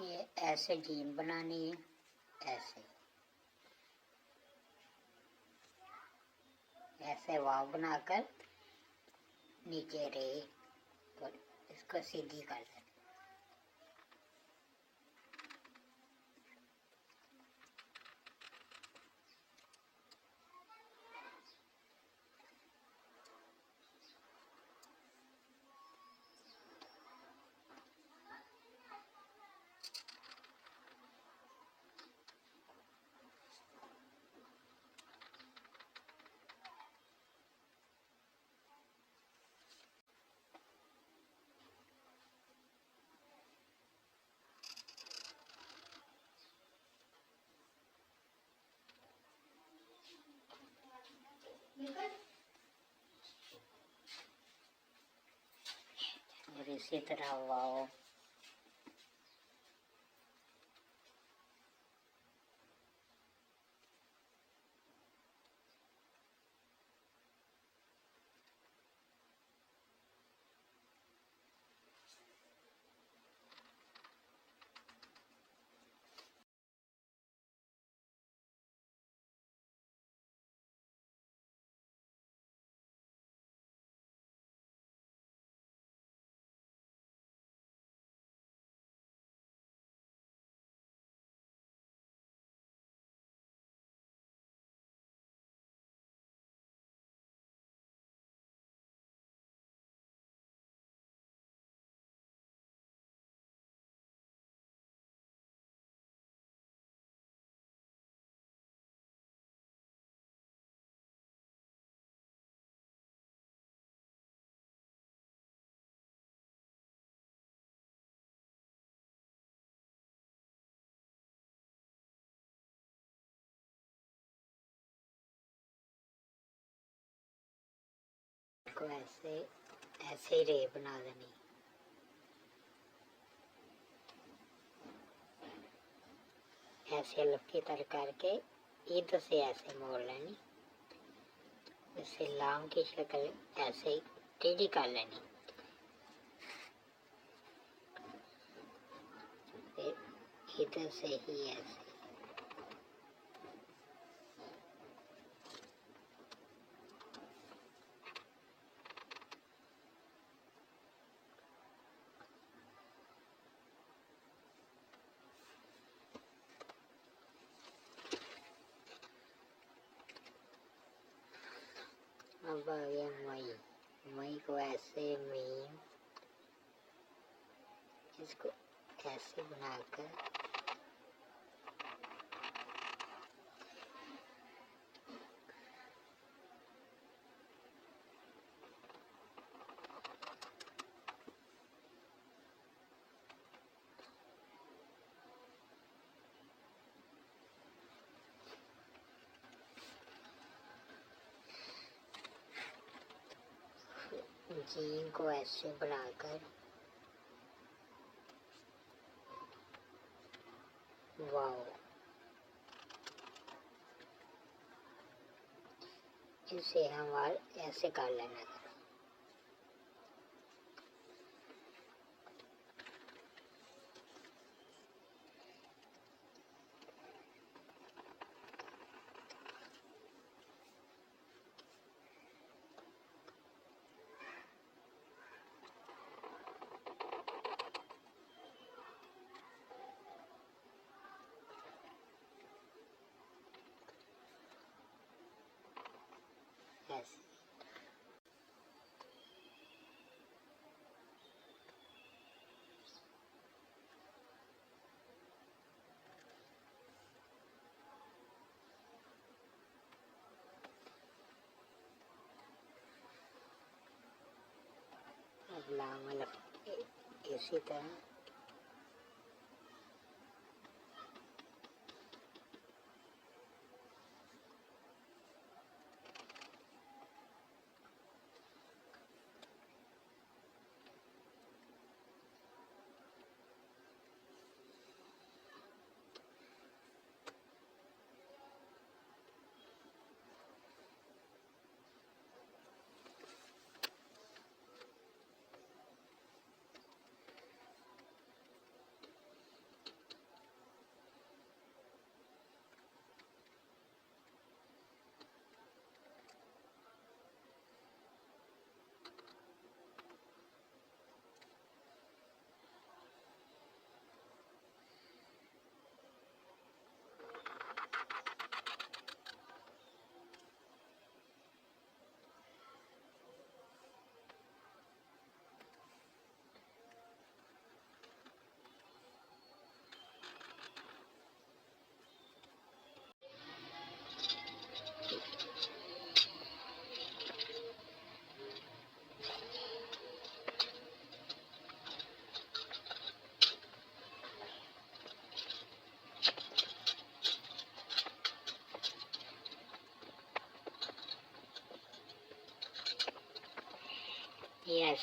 یہ ایسے جیم بنانی ہے، ایسے ایسے واو بنا کر نیچے رے اور اس کو سیدھی کر دیں۔ اور اسی طرح واو کو ایسے ایسے رے بنا دینی، ایسے لکی تر کر کے ادھر سے ایسے موڑ لینی، اسے لام کی شکل ایسے ٹیڑھی کر لینی، پھر ادھر سے ہی ایسے اب آ گیا مئی، مئی کو ایسے میم، اس کو ایسے بنا کر جیم کو ایسے بنا کر واو، اسے ہمارے ایسے کر لینا ہے۔ ایسے اب لام اسی طرح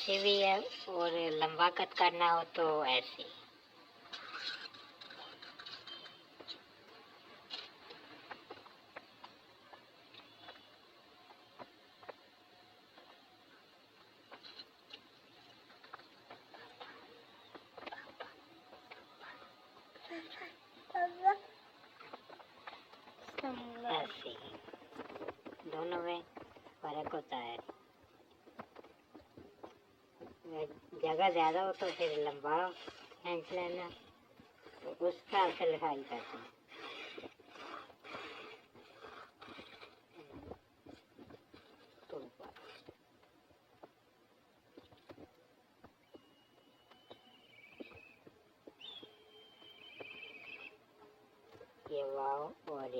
ایسے بھی ہے اور لمبا کٹ کرنا ہو تو ایسے. ایسے دونوں میں فرق ہوتا ہے. جگہ زیادہ ہو تو پھر لمبا کھینچ لینا, تو اس کا سے لکھائی کرتے ہیں. یہ واو اور